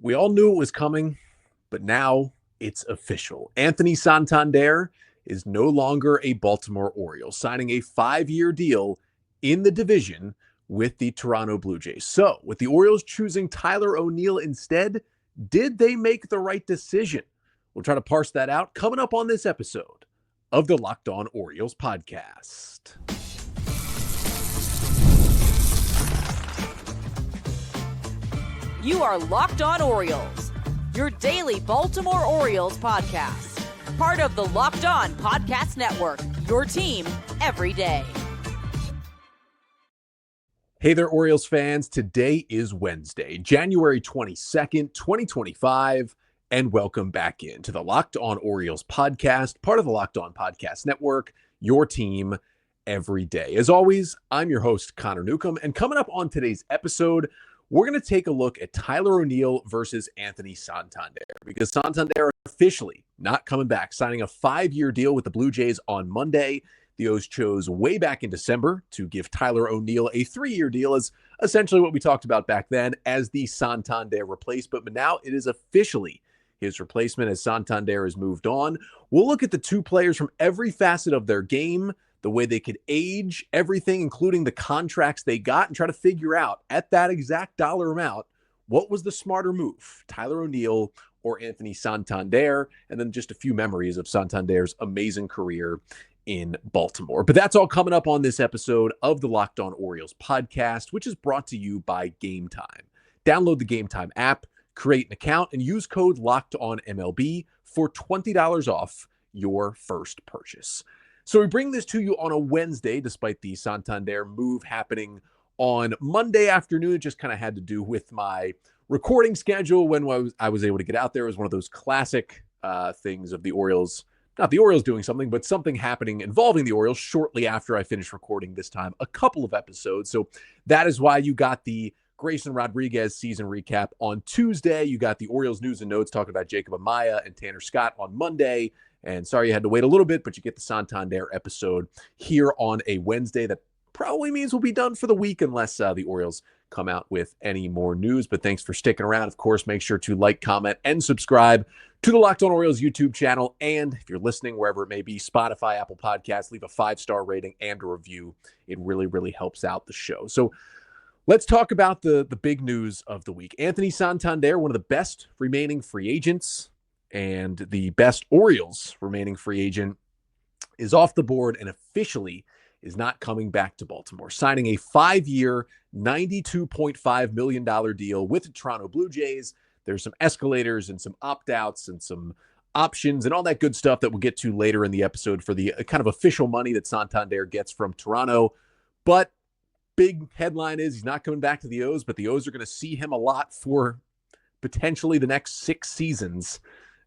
We all knew it was coming, but now it's official. Anthony Santander is no longer a Baltimore Oriole, signing a 5-year deal in the division with the Toronto Blue Jays. So, with the Orioles choosing Tyler O'Neill instead, did they make the right decision? We'll try to parse that out coming up on this episode of the Locked On Orioles podcast. You are Locked On Orioles, your daily Baltimore Orioles podcast. Part of the Locked On Podcast Network, your team every day. Hey there, Orioles fans. Today is Wednesday, January 22nd, 2025, and welcome back into the Locked On Orioles podcast, part of the Locked On Podcast Network, your team every day. As always, I'm your host, Connor Newcomb, and coming up on today's episode, we're going to take a look at Tyler O'Neill versus Anthony Santander, because Santander officially not coming back, signing a 5-year deal with the Blue Jays on Monday. The O's chose way back in December to give Tyler O'Neill a 3-year deal, as essentially what we talked about back then as the Santander replacement. But now it is officially his replacement as Santander has moved on. We'll look at the two players from every facet of their game, the way they could age, everything, including the contracts they got, and try to figure out at that exact dollar amount, what was the smarter move, Tyler O'Neill or Anthony Santander, and then just a few memories of Santander's amazing career in Baltimore. But that's all coming up on this episode of the Locked On Orioles podcast, which is brought to you by Game Time. Download the Game Time app, create an account, and use code LOCKEDONMLB for $20 off your first purchase. So we bring this to you on a Wednesday, despite the Santander move happening on Monday afternoon. It just kind of had to do with my recording schedule when I was able to get out there. It was one of those classic things of the Orioles, not the Orioles doing something, but something happening involving the Orioles shortly after I finished recording this time, a couple of episodes. So that is why you got the Grayson Rodriguez season recap on Tuesday. You got the Orioles news and notes talking about Jacob Amaya and Tanner Scott on Monday. And sorry you had to wait a little bit, but you get the Santander episode here on a Wednesday. That probably means we'll be done for the week unless the Orioles come out with any more news. But thanks for sticking around. Of course, make sure to like, comment, and subscribe to the Locked On Orioles YouTube channel. And if you're listening wherever it may be, Spotify, Apple Podcasts, leave a 5-star rating and a review. It really, really helps out the show. So let's talk about the big news of the week. Anthony Santander, one of the best remaining free agents and the best Orioles remaining free agent, is off the board and officially is not coming back to Baltimore, signing a 5-year, $92.5 million deal with the Toronto Blue Jays. There's some escalators and some opt-outs and some options and all that good stuff that we'll get to later in the episode for the kind of official money that Santander gets from Toronto. But big headline is he's not coming back to the O's, but the O's are going to see him a lot for potentially the next 6 seasons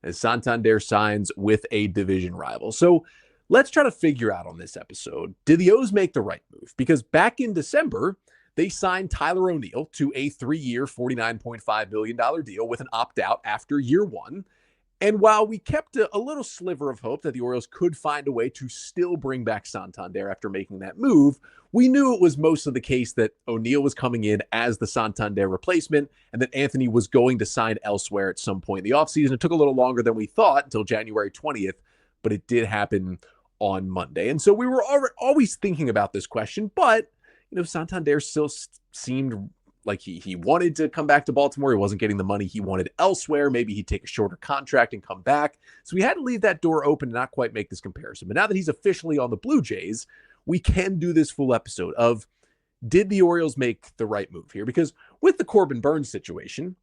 as Santander signs with a division rival. So let's try to figure out on this episode, did the O's make the right move? Because back in December, they signed Tyler O'Neill to a 3-year, $49.5 million deal with an opt-out after year 1. And while we kept a little sliver of hope that the Orioles could find a way to still bring back Santander after making that move, we knew it was most of the case that O'Neill was coming in as the Santander replacement and that Anthony was going to sign elsewhere at some point in the offseason. It took a little longer than we thought until January 20th, but it did happen on Monday. And so we were always thinking about this question, but Santander still seemed like he wanted to come back to Baltimore. He wasn't getting the money he wanted elsewhere. Maybe he'd take a shorter contract and come back. So we had to leave that door open and not quite make this comparison. But now that he's officially on the Blue Jays, we can do this full episode of, did the Orioles make the right move here? Because with the Corbin Burnes situation,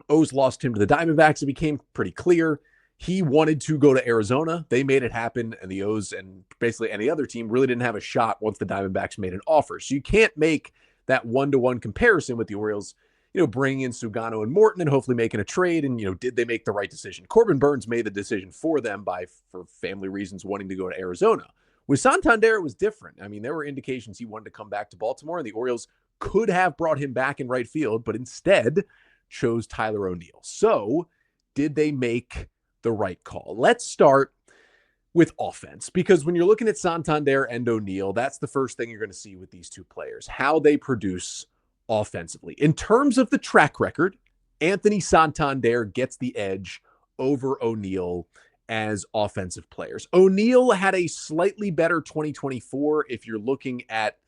O's lost him to the Diamondbacks. It became pretty clear he wanted to go to Arizona. They made it happen, and the O's and basically any other team really didn't have a shot once the Diamondbacks made an offer. So you can't make that one-to-one comparison with the Orioles, bringing in Sugano and Morton and hopefully making a trade. And, did they make the right decision? Corbin Burnes made the decision for them for family reasons, wanting to go to Arizona. With Santander, it was different. I mean, there were indications he wanted to come back to Baltimore, and the Orioles could have brought him back in right field, but instead chose Tyler O'Neill. So did they make the right call? Let's start with offense, because when you're looking at Santander and O'Neill, that's the first thing you're going to see with these two players, how they produce offensively. In terms of the track record, Anthony Santander gets the edge over O'Neill as offensive players. O'Neill had a slightly better 2024 if you're looking at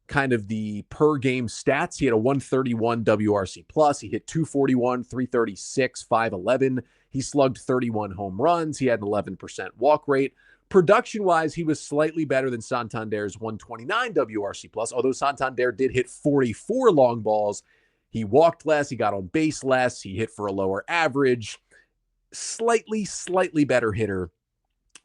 kind of the per game stats. He had a 131 WRC plus. He hit 241, 336, 511. He slugged 31 home runs. He had an 11% walk rate. Production wise, he was slightly better than Santander's 129 WRC plus, although Santander did hit 44 long balls. He walked less. He got on base less. He hit for a lower average. Slightly better hitter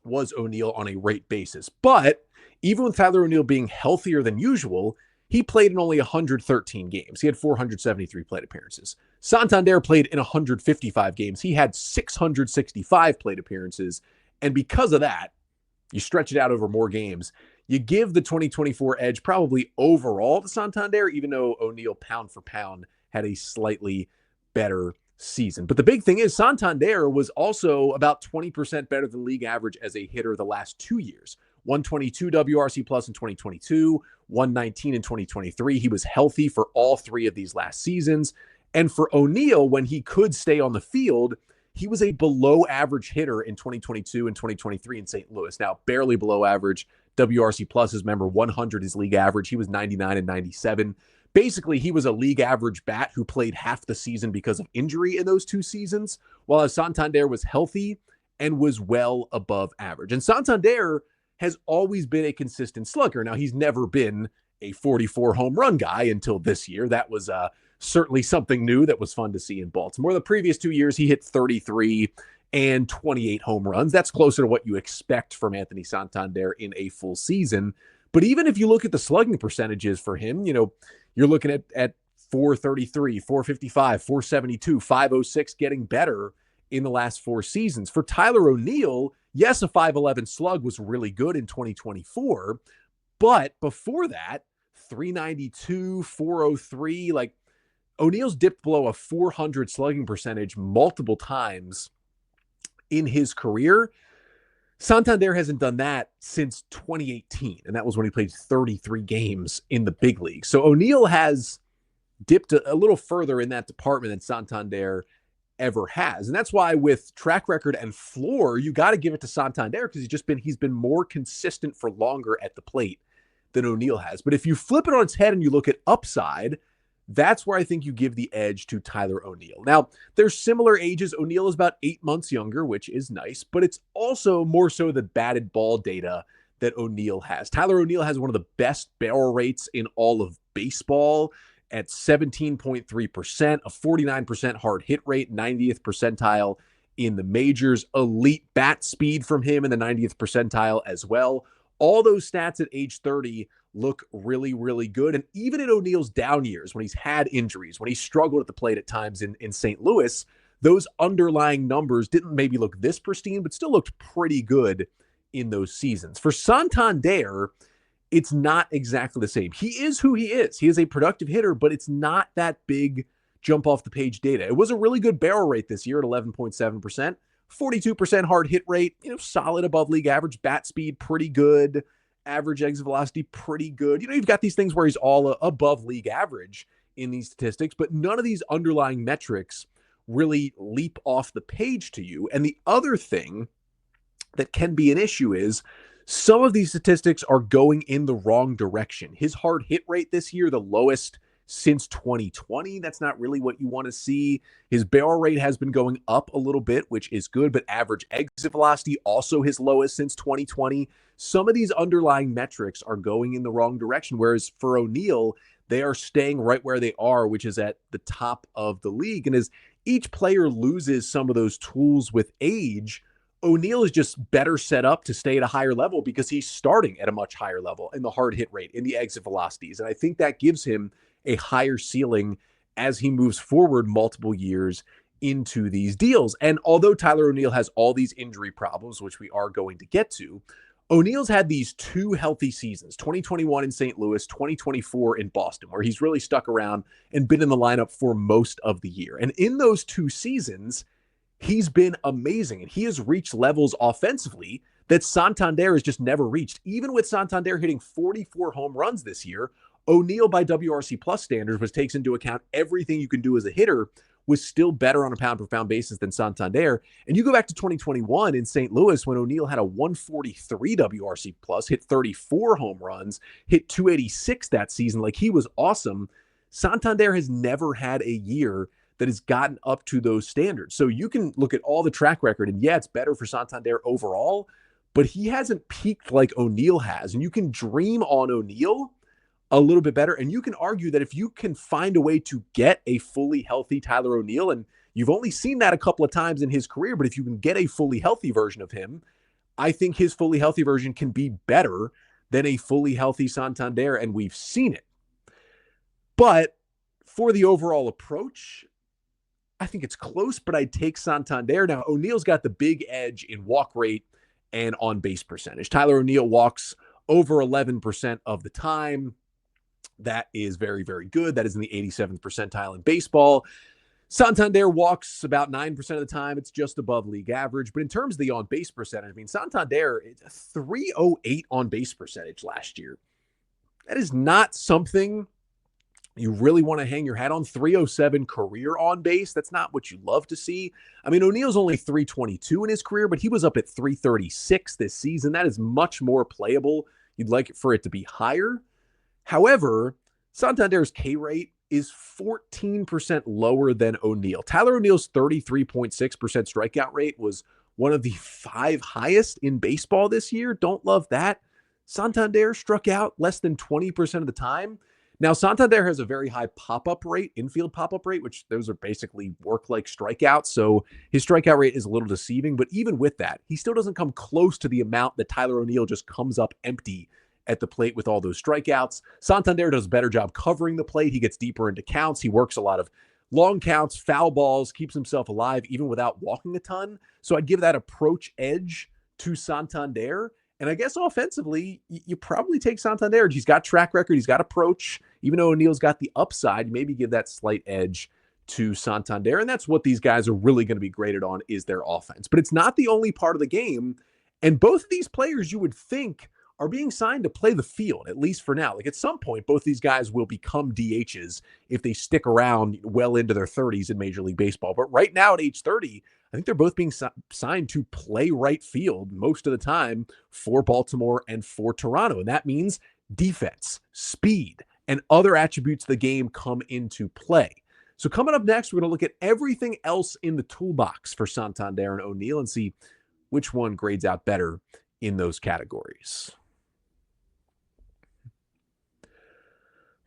was O'Neill on a rate basis. But even with Tyler O'Neill being healthier than usual, he played in only 113 games. He had 473 plate appearances. Santander played in 155 games. He had 665 plate appearances. And because of that, you stretch it out over more games. You give the 2024 edge probably overall to Santander, even though O'Neill pound for pound had a slightly better season. But the big thing is Santander was also about 20% better than league average as a hitter the last 2 years. 122 WRC plus in 2022, 119 in 2023. He was healthy for all three of these last seasons. And for O'Neill, when he could stay on the field, he was a below average hitter in 2022 and 2023 in St. Louis. Now, barely below average. WRC plus is, remember, 100 is league average. He was 99 and 97. Basically, he was a league average bat who played half the season because of injury in those 2 seasons, while Santander was healthy and was well above average. And Santander has always been a consistent slugger. Now, he's never been a 44 home run guy until this year. That was certainly something new that was fun to see in Baltimore. The previous 2 years, he hit 33 and 28 home runs. That's closer to what you expect from Anthony Santander in a full season. But even if you look at the slugging percentages for him, you're looking at 433, 455, 472, 506, getting better in the last 4 seasons. For Tyler O'Neill, yes, a 511 slug was really good in 2024, but before that, 392, 403, like O'Neill's dipped below a 400 slugging percentage multiple times in his career. Santander hasn't done that since 2018, and that was when he played 33 games in the big league. So O'Neill has dipped a little further in that department than Santander ever has. And that's why with track record and floor, you got to give it to Santander because he's been more consistent for longer at the plate than O'Neill has. But if you flip it on its head and you look at upside, that's where I think you give the edge to Tyler O'Neill. Now, they're similar ages. O'Neill is about 8 months younger, which is nice, but it's also more so the batted ball data that O'Neill has. Tyler O'Neill has one of the best barrel rates in all of baseball at 17.3%, a 49% hard hit rate, 90th percentile in the majors, elite bat speed from him in the 90th percentile as well. All those stats at age 30 look really, really good. And even in O'Neill's down years, when he's had injuries, when he struggled at the plate at times in St. Louis, those underlying numbers didn't maybe look this pristine, but still looked pretty good in those seasons. For Santander, it's not exactly the same. He is who he is. He is a productive hitter, but it's not that big jump off the page data. It was a really good barrel rate this year at 11.7%, 42% hard hit rate, solid above league average, bat speed, pretty good, average exit velocity, pretty good. You've got these things where he's all above league average in these statistics, but none of these underlying metrics really leap off the page to you. And the other thing that can be an issue is some of these statistics are going in the wrong direction. His hard hit rate this year, the lowest since 2020. That's not really what you want to see. His barrel rate has been going up a little bit, which is good, but average exit velocity also his lowest since 2020. Some of these underlying metrics are going in the wrong direction, whereas for O'Neill, they are staying right where they are, which is at the top of the league. And as each player loses some of those tools with age, O'Neill is just better set up to stay at a higher level because he's starting at a much higher level in the hard hit rate, in the exit velocities. And I think that gives him a higher ceiling as he moves forward multiple years into these deals. And although Tyler O'Neill has all these injury problems, which we are going to get to, O'Neill's had these 2 healthy seasons, 2021 in St. Louis, 2024 in Boston, where he's really stuck around and been in the lineup for most of the year. And in those 2 seasons, he's been amazing, and he has reached levels offensively that Santander has just never reached. Even with Santander hitting 44 home runs this year, O'Neill by WRC plus standards, which takes into account everything you can do as a hitter, was still better on a pound per pound basis than Santander. And you go back to 2021 in St. Louis when O'Neill had a 143 WRC plus, hit 34 home runs, hit 286 that season. Like, he was awesome. Santander has never had a year that has gotten up to those standards. So you can look at all the track record, and yeah, it's better for Santander overall, but he hasn't peaked like O'Neill has. And you can dream on O'Neill a little bit better. And you can argue that if you can find a way to get a fully healthy Tyler O'Neill, and you've only seen that a couple of times in his career, but if you can get a fully healthy version of him, I think his fully healthy version can be better than a fully healthy Santander, and we've seen it. But for the overall approach, I think it's close, but I'd take Santander. Now, O'Neill's got the big edge in walk rate and on base percentage. Tyler O'Neill walks over 11% of the time. That is very, very good. That is in the 87th percentile in baseball. Santander walks about 9% of the time. It's just above league average. But in terms of the on-base percentage, I mean, Santander, it's a 308 on-base percentage last year. That is not something you really want to hang your hat on. 307 career on base. That's not what you love to see. I mean, O'Neill's only 322 in his career, but he was up at 336 this season. That is much more playable. You'd like it for it to be higher. However, Santander's K rate is 14% lower than O'Neill. Tyler O'Neill's 33.6% strikeout rate was one of the 5 highest in baseball this year. Don't love that. Santander struck out less than 20% of the time. Now, Santander has a very high pop-up rate, infield pop-up rate, which those are basically work like strikeouts. So his strikeout rate is a little deceiving. But even with that, he still doesn't come close to the amount that Tyler O'Neill just comes up empty at the plate with all those strikeouts. Santander does a better job covering the plate. He gets deeper into counts. He works a lot of long counts, foul balls, keeps himself alive even without walking a ton. So I'd give that approach edge to Santander. And I guess offensively, you probably take Santander. He's got track record. He's got approach. Even though O'Neill's got the upside, maybe give that slight edge to Santander. And that's what these guys are really going to be graded on, is their offense. But it's not the only part of the game. And both of these players, you would think, are being signed to play the field, at least for now. Like, at some point, both these guys will become DHs if they stick around well into their 30s in Major League Baseball. But right now at age 30, I think they're both being signed to play right field most of the time for Baltimore and for Toronto. And that means defense, speed, and other attributes of the game come into play. So coming up next, we're going to look at everything else in the toolbox for Santander and O'Neill and see which one grades out better in those categories.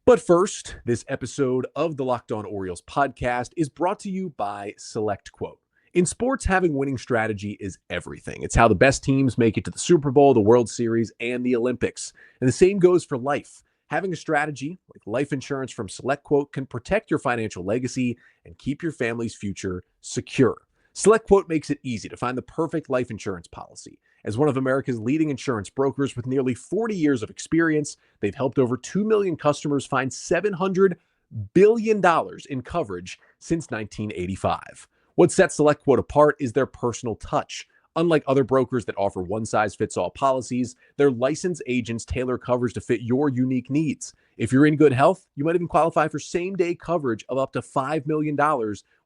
But first, this episode of the Locked On Orioles podcast is brought to you by SelectQuote. In sports, having winning strategy is everything. It's how the best teams make it to the Super Bowl, the World Series, and the Olympics. And the same goes for life. Having a strategy like life insurance from SelectQuote can protect your financial legacy and keep your family's future secure. SelectQuote makes it easy to find the perfect life insurance policy. As one of America's leading insurance brokers with nearly 40 years of experience, they've helped over 2 million customers find $700 billion in coverage since 1985. What sets SelectQuote apart is their personal touch. Unlike other brokers that offer one-size-fits-all policies, their licensed agents tailor coverage to fit your unique needs. If you're in good health, you might even qualify for same-day coverage of up to $5 million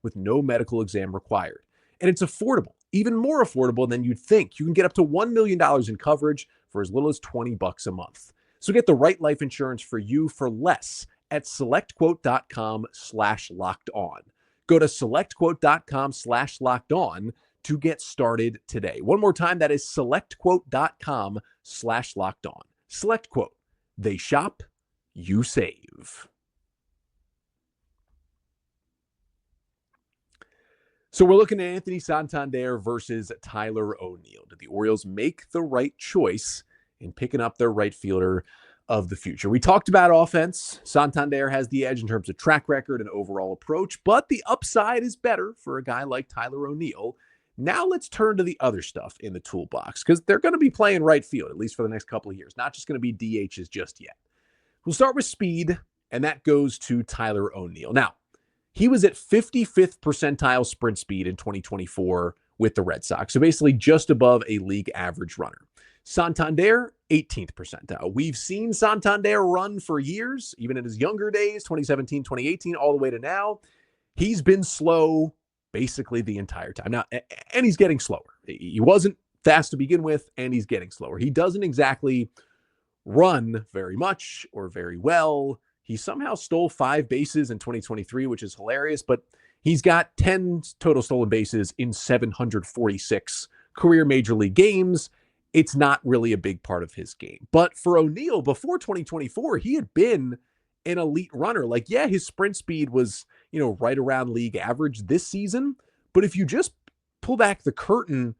with no medical exam required. And it's affordable, even more affordable than you'd think. You can get up to $1 million in coverage for as little as $20 a month. So get the right life insurance for you for less at selectquote.com/lockedon. Go to selectquote.com/lockedon to get started today. One more time, that is selectquote.com/lockedon. SelectQuote. They shop, you save. So we're looking at Anthony Santander versus Tyler O'Neill. Did the Orioles make the right choice in picking up their right fielder of the future? We talked about offense. Santander has the edge in terms of track record and overall approach, but the upside is better for a guy like Tyler O'Neill. Now let's turn to the other stuff in the toolbox, because they're going to be playing right field, at least for the next couple of years. Not just going to be DHs just yet. We'll start with speed, and that goes to Tyler O'Neill. Now, he was at 55th percentile sprint speed in 2024 with the Red Sox, so basically just above a league average runner. Santander, 18th percentile. We've seen Santander run for years, even in his younger days, 2017, 2018, all the way to now. He's been slow basically the entire time. Now, and he's getting slower. He wasn't fast to begin with, and he's getting slower. He doesn't exactly run very much or very well. He somehow stole 5 bases in 2023, which is hilarious, but he's got 10 total stolen bases in 746 career major league games. It's not really a big part of his game. But for O'Neill, before 2024, he had been an elite runner. Like, yeah, his sprint speed was, right around league average this season. But if you just pull back the curtain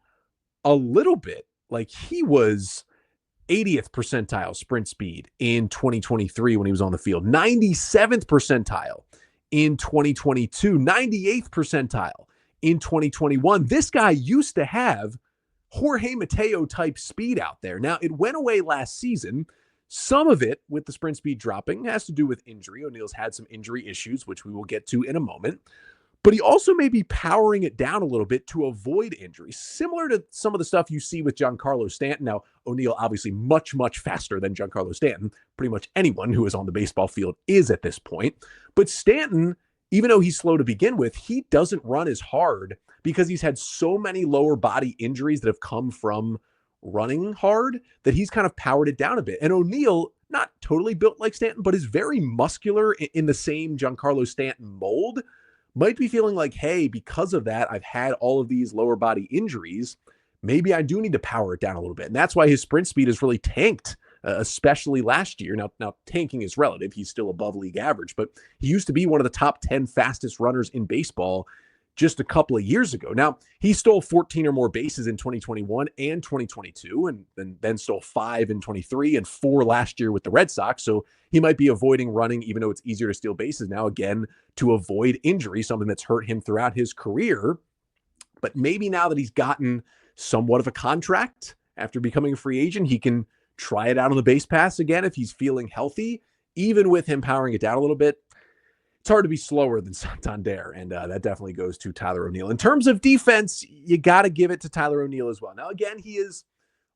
a little bit, like he was 80th percentile sprint speed in 2023 when he was on the field, 97th percentile in 2022, 98th percentile in 2021. This guy used to have Jorge Mateo type speed out there. Now, it went away last season. Some of it, with the sprint speed dropping, has to do with injury. O'Neill's had some injury issues, which we will get to in a moment. But he also may be powering it down a little bit to avoid injury, similar to some of the stuff you see with Giancarlo Stanton. Now, O'Neill obviously much, much faster than Giancarlo Stanton. Pretty much anyone who is on the baseball field is at this point. But Stanton, even though he's slow to begin with, he doesn't run as hard because he's had so many lower body injuries that have come from running hard that he's kind of powered it down a bit. And O'Neill, not totally built like Stanton, but is very muscular in the same Giancarlo Stanton mold, might be feeling like, hey, because of that, I've had all of these lower body injuries. Maybe I do need to power it down a little bit. And that's why his sprint speed has really tanked, especially last year. Now, tanking is relative. He's still above league average, but he used to be one of the top 10 fastest runners in baseball just a couple of years ago. Now, he stole 14 or more bases in 2021 and 2022, and then stole 5 in 23 and 4 last year with the Red Sox. So he might be avoiding running, even though it's easier to steal bases now, again, to avoid injury, something that's hurt him throughout his career. But maybe now that he's gotten somewhat of a contract after becoming a free agent, he can try it out on the base pass again if he's feeling healthy. Even with him powering it down a little bit, it's hard to be slower than Santander, and that definitely goes to Tyler O'Neill. In terms of defense, you got to give it to Tyler O'Neill as well. Now, again, he is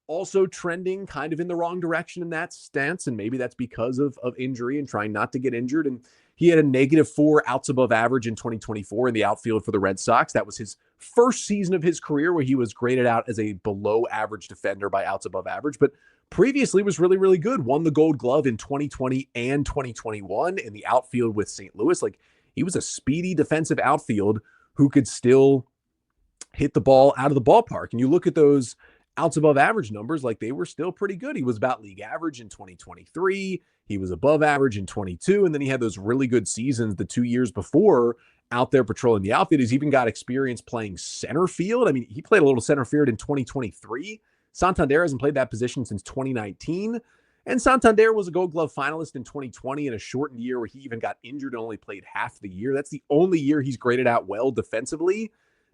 also trending kind of in the wrong direction in that stance, and maybe that's because of injury and trying not to get injured. And he had a -4 outs above average in 2024 in the outfield for the Red Sox. That was his first season of his career where he was graded out as a below average defender by outs above average, but previously was really, really good. Won the Gold Glove in 2020 and 2021 in the outfield with St. Louis. Like, he was a speedy defensive outfield who could still hit the ball out of the ballpark. And you look at those outs above average numbers, like they were still pretty good. He was about league average in 2023. He was above average in 22. And then he had those really good seasons the 2 years before out there patrolling the outfield. He's even got experience playing center field. I mean, he played a little center field in 2023. Santander hasn't played that position since 2019. And Santander was a Gold Glove finalist in 2020 in a shortened year where he even got injured and only played half the year. That's the only year he's graded out well defensively.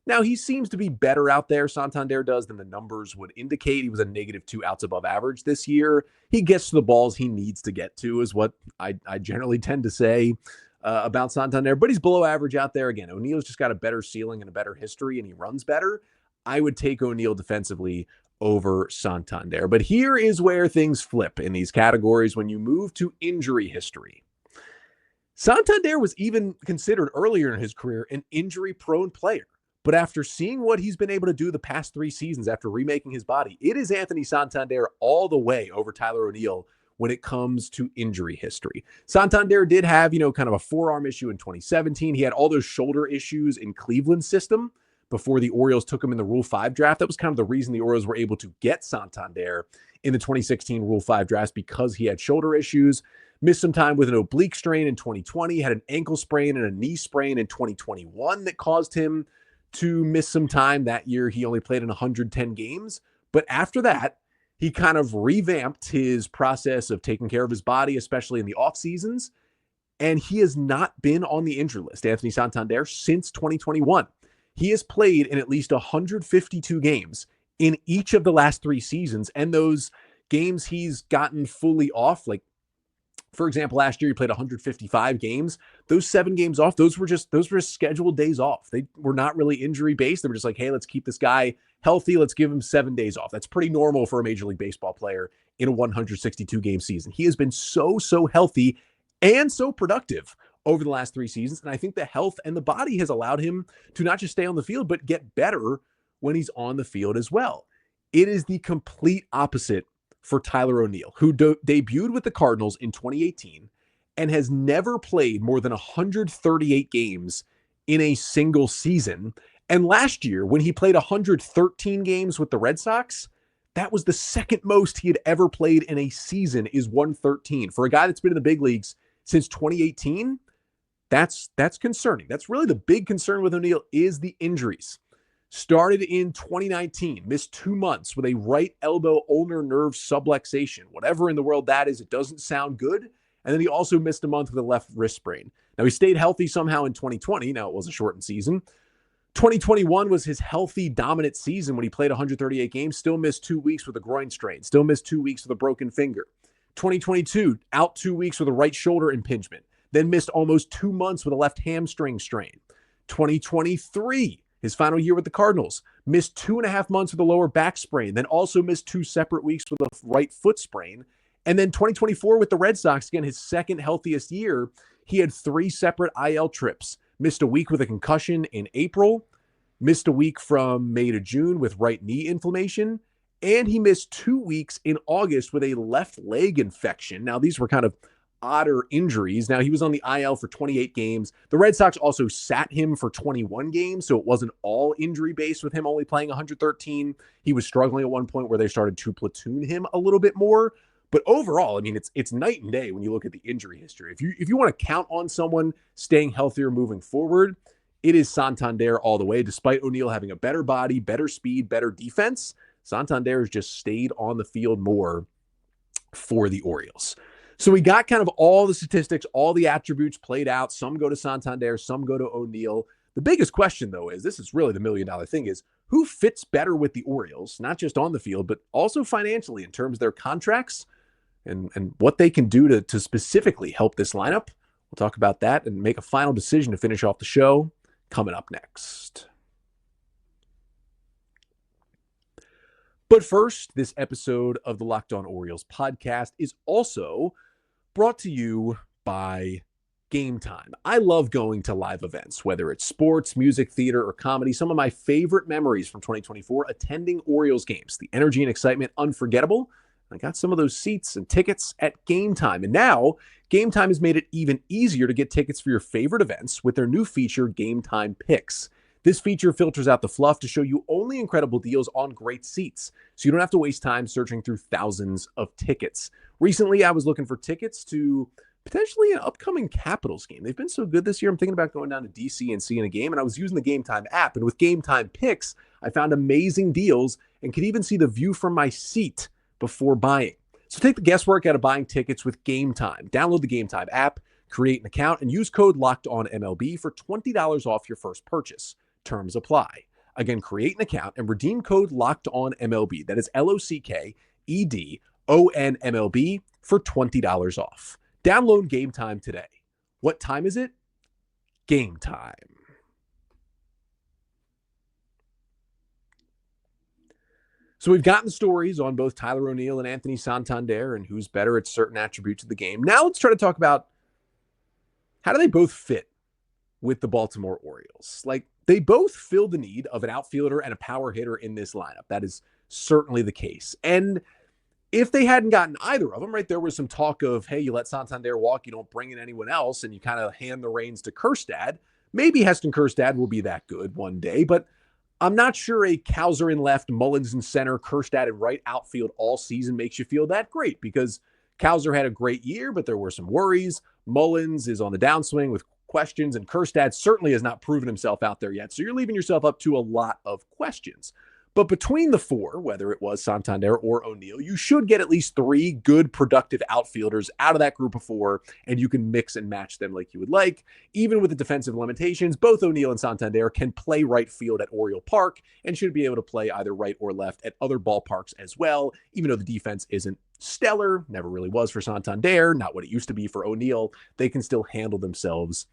Now, he seems to be better out there, Santander does, than the numbers would indicate. He was a -2 outs above average this year. He gets to the balls he needs to get to, is what I generally tend to say about Santander. But he's below average out there. Again, O'Neill's just got a better ceiling and a better history, and he runs better. I would take O'Neill defensively over Santander. But here is where things flip in these categories when you move to injury history. Santander was even considered earlier in his career an injury-prone player. But after seeing what he's been able to do the past 3 seasons after remaking his body, it is Anthony Santander all the way over Tyler O'Neill when it comes to injury history. Santander did have, kind of a forearm issue in 2017. He had all those shoulder issues in Cleveland's system before the Orioles took him in the Rule 5 draft. That was kind of the reason the Orioles were able to get Santander in the 2016 Rule 5 drafts, because he had shoulder issues. Missed some time with an oblique strain in 2020, had an ankle sprain and a knee sprain in 2021 that caused him to miss some time. That year, he only played in 110 games. But after that, he kind of revamped his process of taking care of his body, especially in the off seasons. And he has not been on the injury list, Anthony Santander, since 2021. He has played in at least 152 games in each of the last 3 seasons. And those games he's gotten fully off, like, for example, last year he played 155 games. Those 7 games off, those were just scheduled days off. They were not really injury based. They were just like, hey, let's keep this guy healthy. Let's give him 7 days off. That's pretty normal for a Major League Baseball player in a 162 game season. He has been so healthy and so productive over the last 3 seasons. And I think the health and the body has allowed him to not just stay on the field, but get better when he's on the field as well. It is the complete opposite for Tyler O'Neill, who debuted with the Cardinals in 2018 and has never played more than 138 games in a single season. And last year, when he played 113 games with the Red Sox, that was the second most he had ever played in a season, is 113. For a guy that's been in the big leagues since 2018, that's concerning. That's really the big concern with O'Neill, is the injuries. Started in 2019, missed 2 months with a right elbow ulnar nerve subluxation. Whatever in the world that is, it doesn't sound good. And then he also missed a month with a left wrist sprain. Now, he stayed healthy somehow in 2020. Now, it was a shortened season. 2021 was his healthy, dominant season when he played 138 games, still missed 2 weeks with a groin strain, still missed 2 weeks with a broken finger. 2022, out 2 weeks with a right shoulder impingement, then missed almost 2 months with a left hamstring strain. 2023, his final year with the Cardinals, missed 2.5 months with a lower back sprain, then also missed 2 separate weeks with a right foot sprain. And then 2024 with the Red Sox, again, his second healthiest year, he had 3 separate IL trips. Missed a week with a concussion in April, missed a week from May to June with right knee inflammation, and he missed 2 weeks in August with a left leg infection. Now, these were kind of odder injuries. Now, he was on the IL for 28 games. The Red Sox also sat him for 21 games, so it wasn't all injury-based with him only playing 113. He was struggling at one point where they started to platoon him a little bit more. But overall, I mean, it's night and day when you look at the injury history. If you want to count on someone staying healthier moving forward, it is Santander all the way. Despite O'Neill having a better body, better speed, better defense, Santander has just stayed on the field more for the Orioles. So we got kind of all the statistics, all the attributes played out. Some go to Santander, some go to O'Neill. The biggest question, though, is this is really the million-dollar thing, is who fits better with the Orioles, not just on the field, but also financially in terms of their contracts and what they can do to specifically help this lineup. We'll talk about that and make a final decision to finish off the show coming up next. But first, this episode of the Locked On Orioles podcast is also brought to you by Game Time. I love going to live events, whether it's sports, music, theater, or comedy. Some of my favorite memories from 2024, attending Orioles games. The energy and excitement, unforgettable. I got some of those seats and tickets at Game Time. And now, Game Time has made it even easier to get tickets for your favorite events with their new feature, Game Time Picks. This feature filters out the fluff to show you only incredible deals on great seats, so you don't have to waste time searching through thousands of tickets. Recently, I was looking for tickets to potentially an upcoming Capitals game. They've been so good this year. I'm thinking about going down to DC and seeing a game, and I was using the Game Time app. And with Game Time Picks, I found amazing deals and could even see the view from my seat before buying. So take the guesswork out of buying tickets with Game Time. Download the Game Time app, create an account, and use code LOCKEDONMLB for $20 off your first purchase. Terms apply. Again, create an account and redeem code LOCKEDONMLB. That is LOCKEDONMLB for $20 off. Download Game Time today. What time is it? Game time. So we've gotten stories on both Tyler O'Neill and Anthony Santander and who's better at certain attributes of the game. Now let's try to talk about how do they both fit with the Baltimore Orioles. Like, they both fill the need of an outfielder and a power hitter in this lineup. That is certainly the case. And if they hadn't gotten either of them, right, there was some talk of, hey, you let Santander walk, you don't bring in anyone else, and you kind of hand the reins to Kjerstad. Maybe Heston Kjerstad will be that good one day, but I'm not sure a Cowser in left, Mullins in center, Kjerstad in right outfield all season makes you feel that great, because Cowser had a great year, but there were some worries. Mullins is on the downswing with questions, and Kjerstad certainly has not proven himself out there yet. So you're leaving yourself up to a lot of questions. But between the four, whether it was Santander or O'Neill, you should get at least 3 good, productive outfielders out of that group of 4, and you can mix and match them like you would like. Even with the defensive limitations, both O'Neill and Santander can play right field at Oriole Park and should be able to play either right or left at other ballparks as well, even though the defense isn't stellar, never really was for Santander, not what it used to be for O'Neill. They can still handle themselves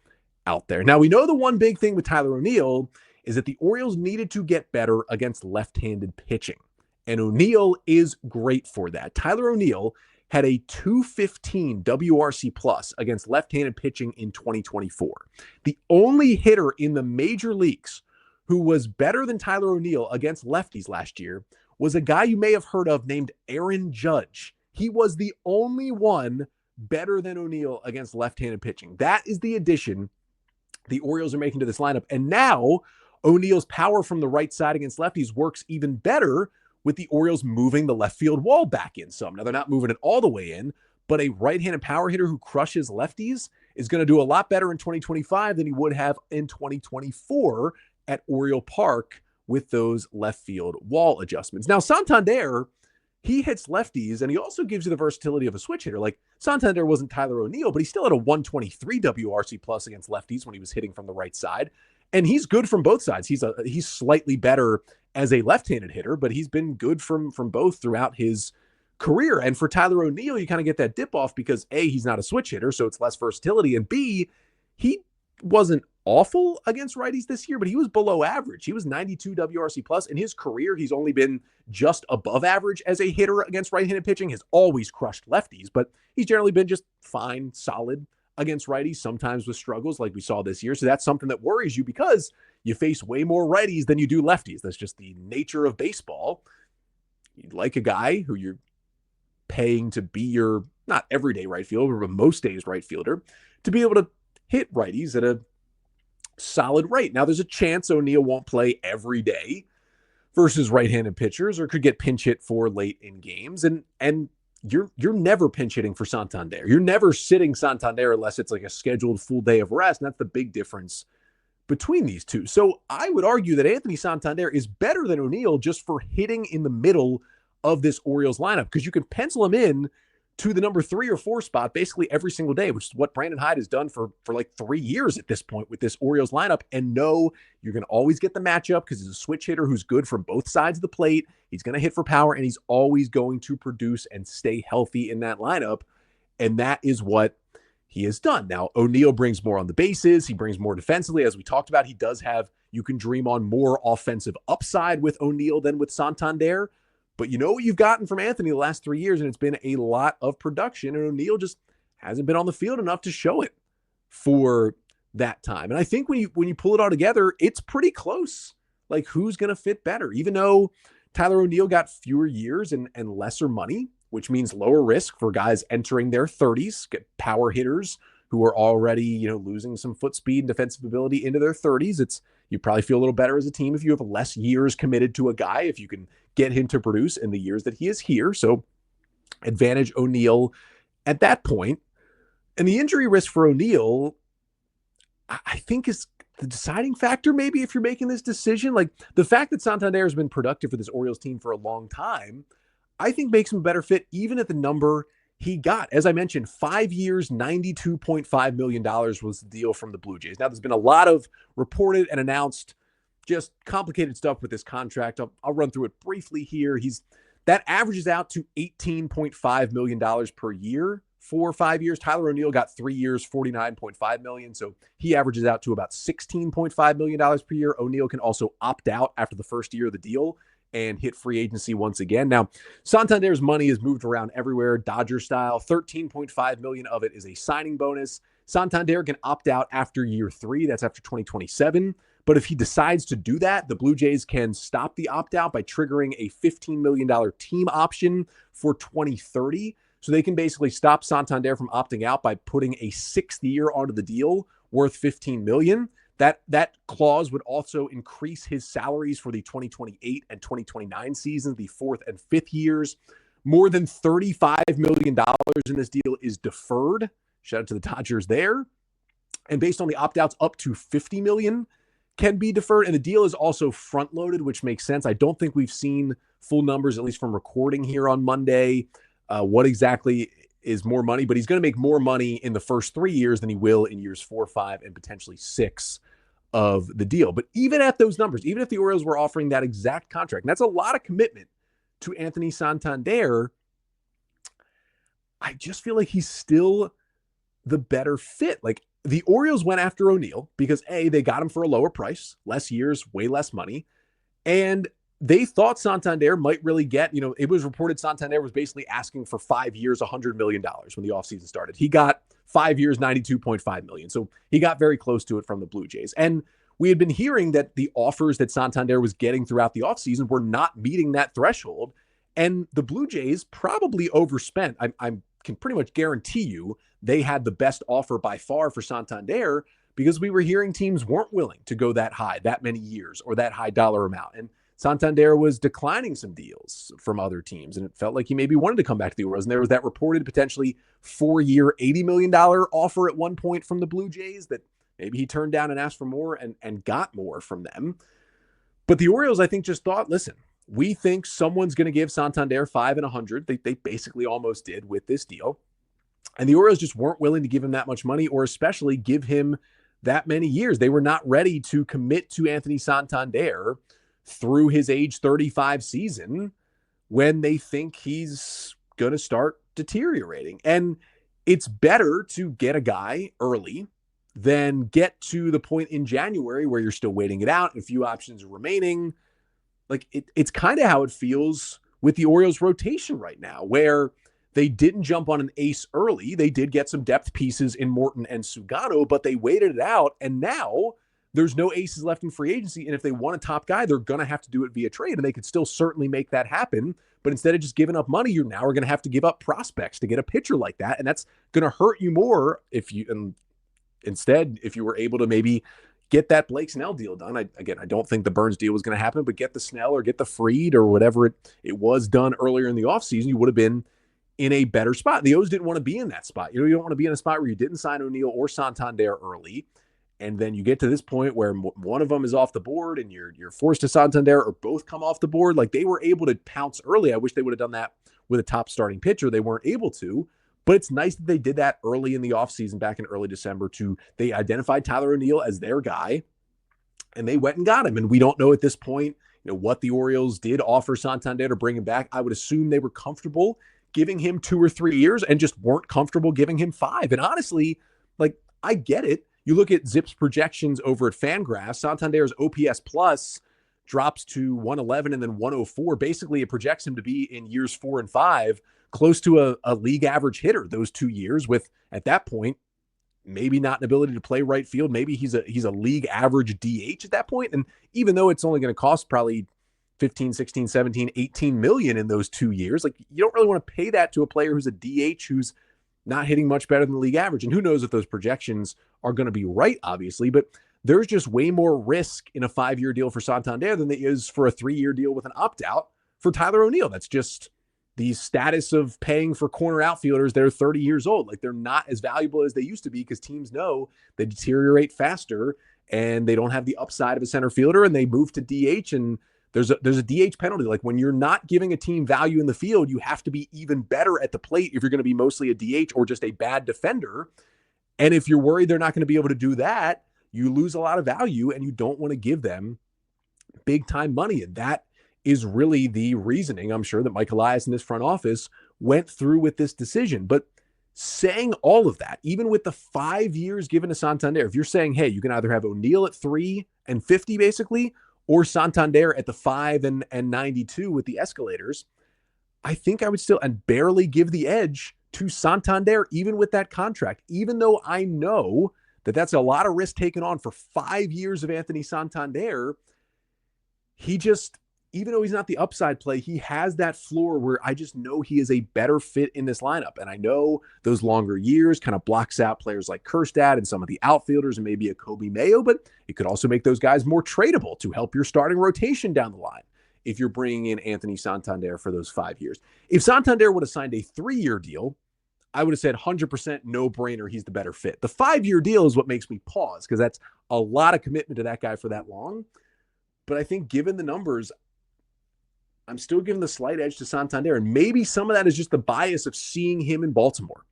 out there. Now, we know the one big thing with Tyler O'Neill is that the Orioles needed to get better against left-handed pitching. And O'Neill is great for that. Tyler O'Neill had a 215 WRC plus against left-handed pitching in 2024. The only hitter in the major leagues who was better than Tyler O'Neill against lefties last year was a guy you may have heard of named Aaron Judge. He was the only one better than O'Neill against left-handed pitching. That is the addition the Orioles are making to this lineup. And now O'Neill's power from the right side against lefties works even better with the Orioles moving the left field wall back in some. Now, they're not moving it all the way in, but a right-handed power hitter who crushes lefties is going to do a lot better in 2025 than he would have in 2024 at Oriole Park with those left field wall adjustments. Now, Santander, he hits lefties, and he also gives you the versatility of a switch hitter. Like, Santander wasn't Tyler O'Neill, but he still had a 123 WRC plus against lefties when he was hitting from the right side. And he's good from both sides. He's slightly better as a left-handed hitter, but he's been good from both throughout his career. And for Tyler O'Neill, you kind of get that dip off because A, he's not a switch hitter, so it's less versatility. And B, he wasn't awful against righties this year, but he was below average. He was 92 WRC plus. In his career, he's only been just above average as a hitter against right-handed pitching, has always crushed lefties, but he's generally been just fine, solid against righties, sometimes with struggles like we saw this year. So that's something that worries you because you face way more righties than you do lefties. That's just the nature of baseball. You'd like a guy who you're paying to be your, not everyday right fielder, but most days right fielder, to be able to hit righties at a solid rate. Now, there's a chance O'Neill won't play every day versus right-handed pitchers or could get pinch hit for late in games. And you're never pinch hitting for Santander. You're never sitting Santander unless it's like a scheduled full day of rest. And that's the big difference between these two. So I would argue that Anthony Santander is better than O'Neill just for hitting in the middle of this Orioles lineup, because you can pencil him in to the number 3 or 4 spot basically every single day, which is what Brandon Hyde has done for like 3 years at this point with this Orioles lineup. And no, you're going to always get the matchup because he's a switch hitter who's good from both sides of the plate. He's going to hit for power, and he's always going to produce and stay healthy in that lineup. And that is what he has done. Now, O'Neill brings more on the bases. He brings more defensively. As we talked about, he does have, you can dream on more offensive upside with O'Neill than with Santander. But you know what you've gotten from Anthony the last 3 years, and it's been a lot of production, and O'Neill just hasn't been on the field enough to show it for that time. And I think when you pull it all together, it's pretty close. Like, who's going to fit better? Even though Tyler O'Neill got fewer years and lesser money, which means lower risk for guys entering their 30s, get power hitters who are already, losing some foot speed and defensive ability into their 30s. You probably feel a little better as a team if you have less years committed to a guy, if you can get him to produce in the years that he is here. So advantage O'Neill at that point. And the injury risk for O'Neill, I think, is the deciding factor maybe if you're making this decision. Like, the fact that Santander has been productive for this Orioles team for a long time, I think makes him a better fit even at the number he got. As I mentioned, 5 years, $92.5 million was the deal from the Blue Jays. Now, there's been a lot of reported and announced just complicated stuff with this contract. I'll run through it briefly here. That averages out to $18.5 million per year for 5 years. Tyler O'Neill got 3 years, $49.5 million. So he averages out to about $16.5 million per year. O'Neill can also opt out after the first year of the deal and hit free agency once again. Now, Santander's money is moved around everywhere, Dodger style. $13.5 million of it is a signing bonus. Santander can opt out after year 3. That's after 2027. But if he decides to do that, the Blue Jays can stop the opt-out by triggering a $15 million team option for 2030. So they can basically stop Santander from opting out by putting a 6th year onto the deal worth $15 million. That clause would also increase his salaries for the 2028 and 2029 seasons, the 4th and 5th years. More than $35 million in this deal is deferred. Shout out to the Dodgers there. And based on the opt-outs, up to $50 million can be deferred. And the deal is also front-loaded, which makes sense. I don't think we've seen full numbers, at least from recording here on Monday, what exactly is more money. But he's going to make more money in the first 3 years than he will in years 4, 5, and potentially 6 of the deal. But even at those numbers, even if the Orioles were offering that exact contract, and that's a lot of commitment to Anthony Santander, I just feel like he's still the better fit. Like, the Orioles went after O'Neill because A, they got him for a lower price, less years, way less money. And they thought Santander might really get, it was reported Santander was basically asking for 5 years, $100 million when the offseason started. He got 5 years, $92.5 million. So he got very close to it from the Blue Jays. And we had been hearing that the offers that Santander was getting throughout the offseason were not meeting that threshold. And the Blue Jays probably overspent. I can pretty much guarantee you they had the best offer by far for Santander, because we were hearing teams weren't willing to go that high, that many years, or that high dollar amount. And Santander was declining some deals from other teams, and it felt like he maybe wanted to come back to the Orioles. And there was that reported potentially 4-year, $80 million offer at one point from the Blue Jays that maybe he turned down and asked for more and got more from them. But the Orioles, I think, just thought, listen, we think someone's going to give Santander 5 and 100. They basically almost did with this deal. And the Orioles just weren't willing to give him that much money, or especially give him that many years. They were not ready to commit to Anthony Santander through his age 35 season when they think he's going to start deteriorating. And it's better to get a guy early than get to the point in January where you're still waiting it out and a few options are remaining. Like it's kind of how it feels with the Orioles rotation right now, where they didn't jump on an ace early. They did get some depth pieces in Morton and Sugano, but they waited it out. And now there's no aces left in free agency. And if they want a top guy, they're going to have to do it via trade. And they could still certainly make that happen. But instead of just giving up money, you're now going to have to give up prospects to get a pitcher like that. And that's going to hurt you more if you were able to maybe get that Blake Snell deal done. I don't think the Burns deal was going to happen, but get the Snell or get the Fried or whatever it was done earlier in the offseason, you would have been in a better spot. The O's didn't want to be in that spot. You don't want to be in a spot where you didn't sign O'Neill or Santander early. And then you get to this point where one of them is off the board and you're forced to Santander, or both come off the board. Like, they were able to pounce early. I wish they would have done that with a top starting pitcher. They weren't able to, but it's nice that they did that early in the offseason back in early December. They identified Tyler O'Neill as their guy and they went and got him. And we don't know at this point, what the Orioles did offer Santander to bring him back. I would assume they were comfortable giving him 2 or 3 years and just weren't comfortable giving him 5. And honestly, I get it. You look at Zip's projections over at FanGraphs, Santander's OPS plus drops to 111 and then 104. Basically, it projects him to be in years 4 and 5, close to a league average hitter those 2 years, with, at that point, maybe not an ability to play right field. Maybe he's a league average DH at that point. And even though it's only going to cost probably 15, 16, 17, 18 million in those 2 years, you don't really want to pay that to a player who's a DH who's not hitting much better than the league average. And who knows if those projections are going to be right, obviously, but there's just way more risk in a 5-year deal for Santander than there is for a 3-year deal with an opt-out for Tyler O'Neill. That's just the status of paying for corner outfielders. They're 30 years old. They're not as valuable as they used to be, because teams know they deteriorate faster and they don't have the upside of a center fielder, and they move to DH, and there's a DH penalty. When you're not giving a team value in the field, you have to be even better at the plate if you're going to be mostly a DH or just a bad defender. And if you're worried they're not going to be able to do that, you lose a lot of value, and you don't want to give them big time money. And that is really the reasoning, I'm sure, that Mike Elias and his front office went through with this decision. But saying all of that, even with the 5 years given to Santander, if you're saying, hey, you can either have O'Neill at 3 and 50 basically, or Santander at the 5 and 92 with the escalators, I think I would still and barely give the edge to Santander, even with that contract, even though I know that that's a lot of risk taken on for 5 years of Anthony Santander. He just, even though he's not the upside play, he has that floor where I just know he is a better fit in this lineup. And I know those longer years kind of blocks out players like Kerstad and some of the outfielders and maybe a Kobe Mayo, but it could also make those guys more tradable to help your starting rotation down the line if you're bringing in Anthony Santander for those 5 years. If Santander would have signed a 3-year deal, I would have said 100% no-brainer, he's the better fit. The 5-year deal is what makes me pause, because that's a lot of commitment to that guy for that long. But I think given the numbers, I'm still giving the slight edge to Santander. And maybe some of that is just the bias of seeing him in Baltimore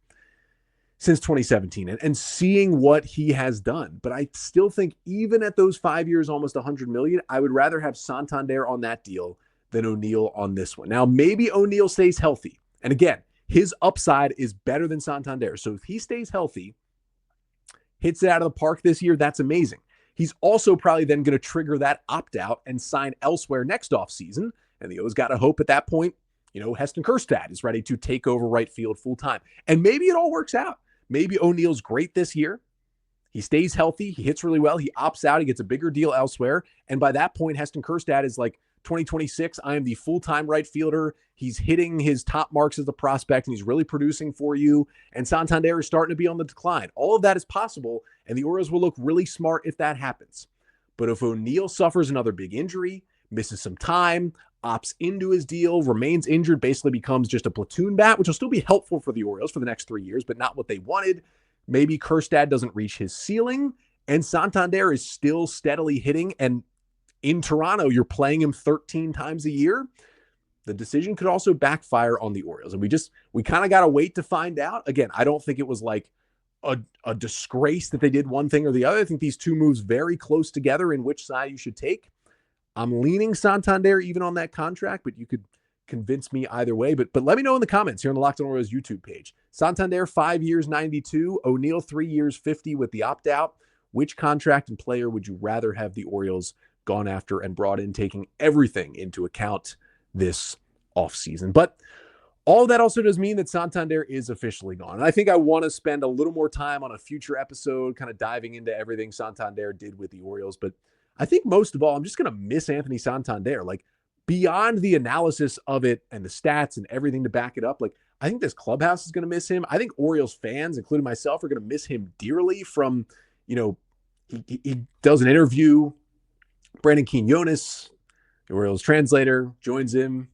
since 2017 and seeing what he has done. But I still think even at those 5 years, almost $100 million, I would rather have Santander on that deal than O'Neill on this one. Now, maybe O'Neill stays healthy. And again, his upside is better than Santander. So if he stays healthy, hits it out of the park this year, that's amazing. he's also probably then going to trigger that opt-out and sign elsewhere next offseason. And the O's got to hope at that point, Heston Kjerstad is ready to take over right field full-time. And maybe it all works out. Maybe O'Neill's great this year. He stays healthy. He hits really well. He opts out. He gets a bigger deal elsewhere. And by that point, Heston Kjerstad is like, 2026, I am the full-time right fielder. He's hitting his top marks as a prospect, and he's really producing for you. And Santander is starting to be on the decline. All of that is possible, and the Orioles will look really smart if that happens. But if O'Neill suffers another big injury, misses some time, opts into his deal, remains injured, basically becomes just a platoon bat, which will still be helpful for the Orioles for the next 3 years, but not what they wanted. Maybe Kjerstad doesn't reach his ceiling, and Santander is still steadily hitting, and in Toronto, you're playing him 13 times a year. The decision could also backfire on the Orioles. And we kind of got to wait to find out. Again, I don't think it was like a disgrace that they did one thing or the other. I think these two moves very close together in which side you should take. I'm leaning Santander even on that contract, but you could convince me either way. But let me know in the comments here on the Locked On Orioles YouTube page. Santander, 5 years, 92. O'Neill, 3 years, 50 with the opt-out. Which contract and player would you rather have the Orioles gone after and brought in, taking everything into account this offseason? But all that also does mean that Santander is officially gone. And I think I want to spend a little more time on a future episode kind of diving into everything Santander did with the Orioles. But I think most of all, I'm just going to miss Anthony Santander. Like, beyond the analysis of it and the stats and everything to back it up, like, I think this clubhouse is going to miss him. I think Orioles fans, including myself, are going to miss him dearly. From, he does an interview. Brandon Quinones, the Orioles translator, joins him,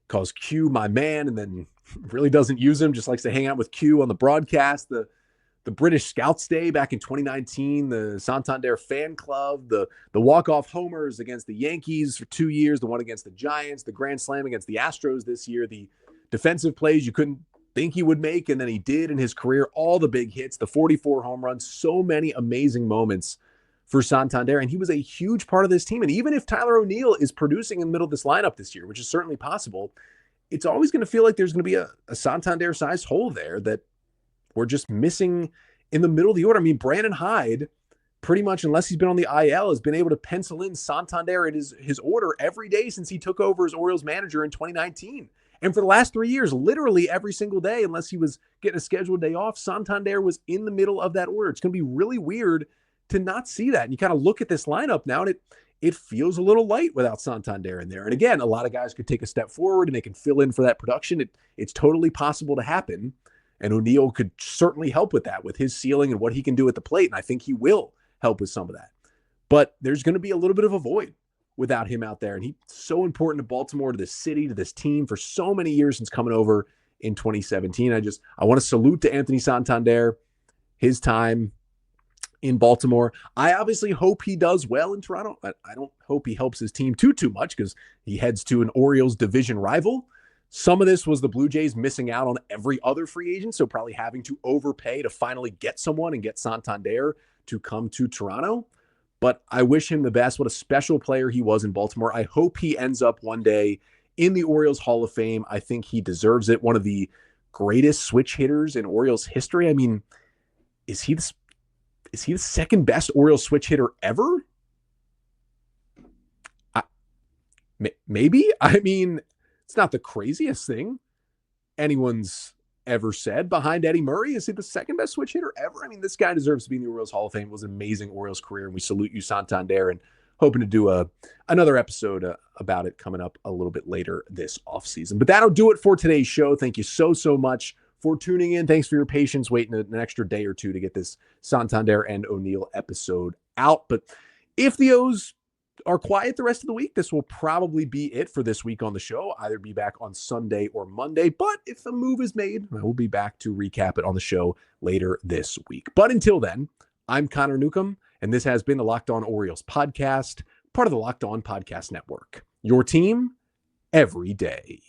calls Q my man, and then really doesn't use him, just likes to hang out with Q on the broadcast. The British Scouts Day back in 2019, the Santander fan club, the walk-off homers against the Yankees for 2 years, the one against the Giants, the grand slam against the Astros this year, the defensive plays you couldn't think he would make, and then he did in his career, all the big hits, the 44 home runs, so many amazing moments for Santander, and he was a huge part of this team. And even if Tyler O'Neill is producing in the middle of this lineup this year, which is certainly possible, it's always going to feel like there's going to be a Santander-sized hole there that we're just missing in the middle of the order. I mean, Brandon Hyde, pretty much, unless he's been on the IL, has been able to pencil in Santander in his order every day since he took over as Orioles manager in 2019. And for the last 3 years, literally every single day, unless he was getting a scheduled day off, Santander was in the middle of that order. It's going to be really weird to not see that. And you kind of look at this lineup now, and it feels a little light without Santander in there. And again, a lot of guys could take a step forward and they can fill in for that production. It's totally possible to happen. And O'Neill could certainly help with that, with his ceiling and what he can do at the plate. And I think he will help with some of that. But there's going to be a little bit of a void without him out there. And he's so important to Baltimore, to this city, to this team for so many years since coming over in 2017. I want to salute to Anthony Santander, his time in Baltimore. I obviously hope he does well in Toronto. I don't hope he helps his team too much, because he heads to an Orioles division rival. Some of this was the Blue Jays missing out on every other free agent, so probably having to overpay to finally get someone and get Santander to come to Toronto. But I wish him the best. What a special player he was in Baltimore. I hope he ends up one day in the Orioles Hall of Fame. I think he deserves it. One of the greatest switch hitters in Orioles history. I mean, is he the second best Orioles switch hitter ever? Maybe. I mean, it's not the craziest thing anyone's ever said. Behind Eddie Murray, is he the second best switch hitter ever? I mean, this guy deserves to be in the Orioles Hall of Fame. It was an amazing Orioles career, and we salute you, Santander, and hoping to do another episode about it coming up a little bit later this offseason. But that'll do it for today's show. Thank you so much for tuning in. Thanks for your patience waiting an extra day or two to get this Santander and O'Neill episode out. But if the O's are quiet the rest of the week, this will probably be it for this week on the show. Either be back on Sunday or Monday. But if the move is made, I will be back to recap it on the show later this week. But until then, I'm Connor Newcomb, and this has been the Locked On Orioles podcast, part of the Locked On Podcast Network. Your team every day.